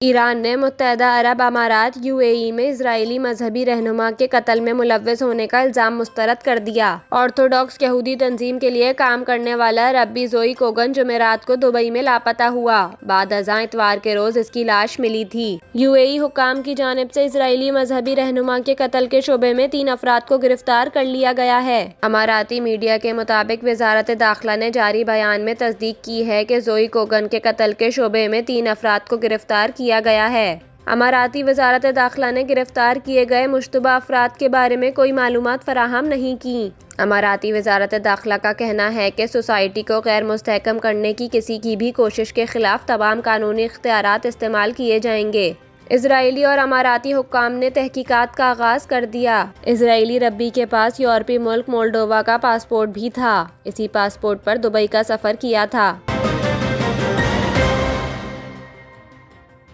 ایران نے متحدہ عرب امارات UAE میں اسرائیلی مذہبی رہنما کے قتل میں ملوث ہونے کا الزام مسترد کر دیا۔ آرتھوڈاکس یہودی تنظیم کے لیے کام کرنے والا ربی زوئی کوگن جمعرات کو دبئی میں لاپتہ ہوا۔ بعد ازاں اتوار کے روز اس کی لاش ملی تھی۔ UAE حکام کی جانب سے اسرائیلی مذہبی رہنما کے قتل کے شبے میں 3 افراد کو گرفتار کر لیا گیا ہے۔ اماراتی میڈیا کے مطابق وزارت داخلہ نے جاری بیان میں تصدیق کی ہے کہ زوئی کوگن کے قتل کے شبے میں 3 افراد کو گرفتار کیا گیا ہے۔ اماراتی وزارت داخلہ نے گرفتار کیے گئے مشتبہ افراد کے بارے میں کوئی معلومات فراہم نہیں کی۔ اماراتی وزارت داخلہ کا کہنا ہے کہ سوسائٹی کو غیر مستحکم کرنے کی کسی کی بھی کوشش کے خلاف تمام قانونی اختیارات استعمال کیے جائیں گے۔ اسرائیلی اور اماراتی حکام نے تحقیقات کا آغاز کر دیا۔ اسرائیلی ربی کے پاس یورپی ملک مولڈووا کا پاسپورٹ بھی تھا۔ اسی پاسپورٹ پر دبئی کا سفر کیا تھا۔